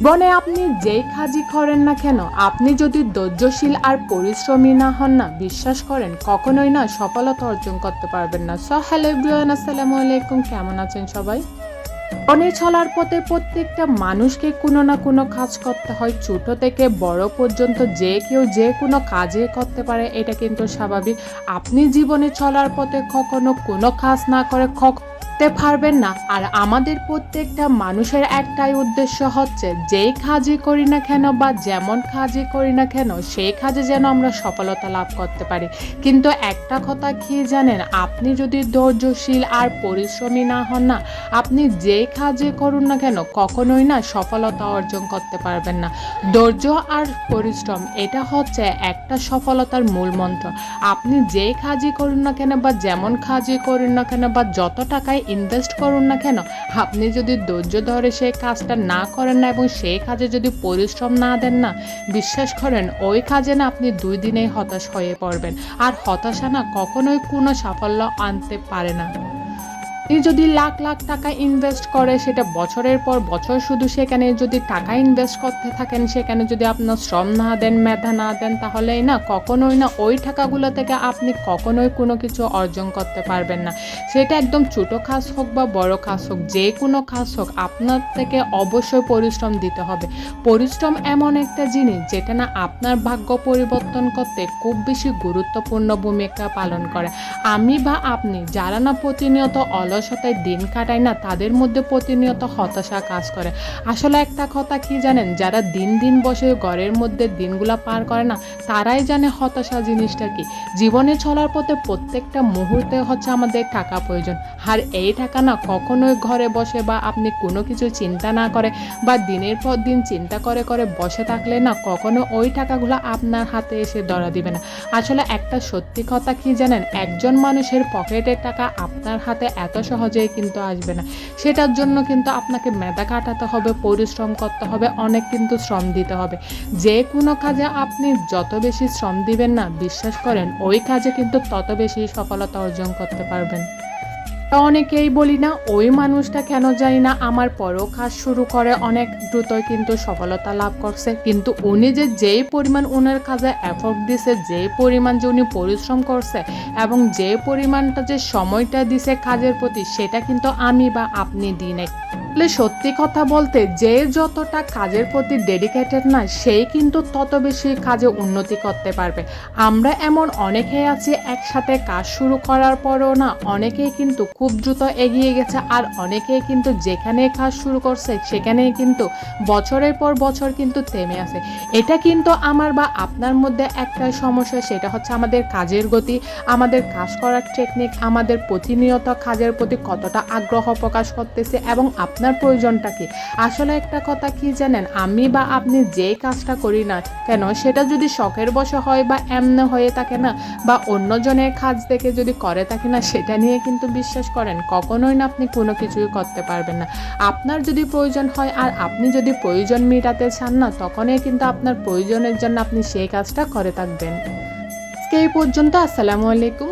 বনে আপনি যেই কাজই করেন না কেন, আপনি যদি ধৈর্যশীল আর পরিশ্রমী না হন না, বিশ্বাস করেন কখনোই না সফলতা অর্জন করতে পারবেন না। সো হ্যালো এভরিওয়ান, আসসালামু আলাইকুম। কেমন আছেন সবাই? বনে চলার পথে প্রত্যেকটা মানুষকে কোনো না কোনো কাজ করতে হয়। ছোট থেকে বড় পর্যন্ত যে কেউ যে কোনো কাজে করতে পারে, এটা কিন্তু স্বাভাবিক। আপনি জীবনে চলার পথে কখনো কোনো কাজ না করে করতে পারবেন না। আর আমাদের প্রত্যেকটা মানুষের একটাই উদ্দেশ্য হচ্ছে, যেই কাজই করি না কেন বা যেমন কাজই করি না কেন, সেই কাজে যেন আমরা সফলতা লাভ করতে পারি। কিন্তু একটা কথা কি জানেন, আপনি যদি ধৈর্যশীল আর পরিশ্রমী না হন না, আপনি যে কাজে করুন না কেন কখনোই না সফলতা অর্জন করতে পারবেন না। ধৈর্য আর পরিশ্রম, এটা হচ্ছে একটা সফলতার মূল মন্ত্র। আপনি যে কাজই করুন না কেন বা যেমন কাজই করুন না কেন বা যত টাকায় ইনভেস্ট করুন না কেন, আপনি যদি ধৈর্য ধরে সেই কাজটা না করেন না এবং সেই কাজে যদি পরিশ্রম না দেন না, বিশ্বাস করেন ওই কাজে না আপনি 2 দিনেই হতাশ হয়ে পড়বেন। আর হতাশা না কখনোই কোনো সাফল্য আনতে পারে না। আপনি যদি লাখ লাখ টাকা ইনভেস্ট করে, সেটা বছরের পর বছর শুধু সেখানে যদি টাকা ইনভেস্ট করতে থাকেন, সেখানে যদি আপনার শ্রম না দেন, মেধা না দেন, তাহলেই না কখনোই না ওই টাকাগুলো থেকে আপনি কখনোই কোনো কিছু অর্জন করতে পারবেন না। সেটা একদম ছোট কাজ হোক বা বড় কাজ হোক, যে কোনো কাজ হোক, আপনার থেকে অবশ্যই পরিশ্রম দিতে হবে। পরিশ্রম এমন একটা জিনিস যেটা না আপনার ভাগ্য পরিবর্তন করতে খুব বেশি গুরুত্বপূর্ণ ভূমিকা পালন করে। আমি বা আপনি যারা না প্রতিনিয়ত অলসতায় দিন কাটায় না, তাদের মধ্যে প্রতিনিয়ত হতাশা কাজ করে। আসলে একটা কথা কি জানেন, যারা দিন দিন বসে ঘরের মধ্যে দিনগুলা পার করে না, তারাই জানে হতাশা জিনিসটা কি। জীবনে চলার পথে প্রত্যেকটা মুহূর্তে হচ্ছে আমাদের টাকা প্রয়োজন। আর এই টাকা না কখনোই ঘরে বসে বা আপনি কোনো কিছু চিন্তা না করে বা দিনের পর দিন চিন্তা করে করে বসে থাকলে না কখনো ওই টাকাগুলো আপনার হাতে এসে ধরা দিবে না। আসলে একটা সত্যি কথা কি জানেন, একজন মানুষের পকেটের টাকা আপনার হাতে এত সহজেই কিন্তু আসবে না। সেটার জন্য কিন্তু আপনাকে মেধা খাটাতে হবে, পরিশ্রম করতে হবে, অনেক কিন্তু শ্রম দিতে হবে। যে কোনো কাজে আপনি যত বেশি শ্রম দিবেন না, বিশ্বাস করেন ওই কাজে কিন্তু তত বেশি সফলতা অর্জন করতে পারবেন। অনেকেই বলি না, ওই মানুষটা কেন জানি না আমার পরও কাজ শুরু করে অনেক দ্রুতই কিন্তু সফলতা লাভ করছে। কিন্তু উনি যে যেই পরিমাণ উনার কাজে এফোর্ট দিছে, যেই পরিমাণ যে উনি পরিশ্রম করছে এবং যে পরিমাণটা যে সময়টা দিছে কাজের প্রতি, সেটা কিন্তু আমি বা আপনি দিই নাই। সত্যি কথা বলতে, যে যতটা কাজের প্রতি ডেডিকেটেড না, সেই কিন্তু তত বেশি কাজে উন্নতি করতে পারবে। আমরা এমন অনেকেই আছি, একসাথে কাজ শুরু করার পরেও না অনেকেই কিন্তু খুব দ্রুত এগিয়ে গেছে, আর অনেকেই কিন্তু যেখানে কাজ শুরু করছে সেখানেই কিন্তু বছরের পর বছর কিন্তু থেমে আছে। এটা কিন্তু আমার বা আপনার মধ্যে একটাই সমস্যা, সেটা হচ্ছে আমাদের কাজের গতি, আমাদের কাজ করার টেকনিক, আমাদের প্রতিনিয়ত কাজের প্রতি কতটা আগ্রহ প্রকাশ করতেছে এবং আপনার প্রয়োজনটা কি। আসলে একটা কথা কি জানেন, আমি বা আপনি যে কাজটা করি না কেন, সেটা যদি শখের বশে হয় বা এমনি হয়ে থাকে না, বা অন্যজনের কাজ দেখে যদি করে থাকে না, সেটা নিয়ে কিন্তু বিশ্বাস করেন কখনোই না আপনি কোনো কিছুই করতে পারবেন না। আপনার যদি প্রয়োজন হয় আর আপনি যদি প্রয়োজন মেটাতে চান না, তখনই কিন্তু আপনার প্রয়োজনের জন্য আপনি সেই কাজটা করে থাকবেন। আজকে এই পর্যন্ত। আসসালামু আলাইকুম।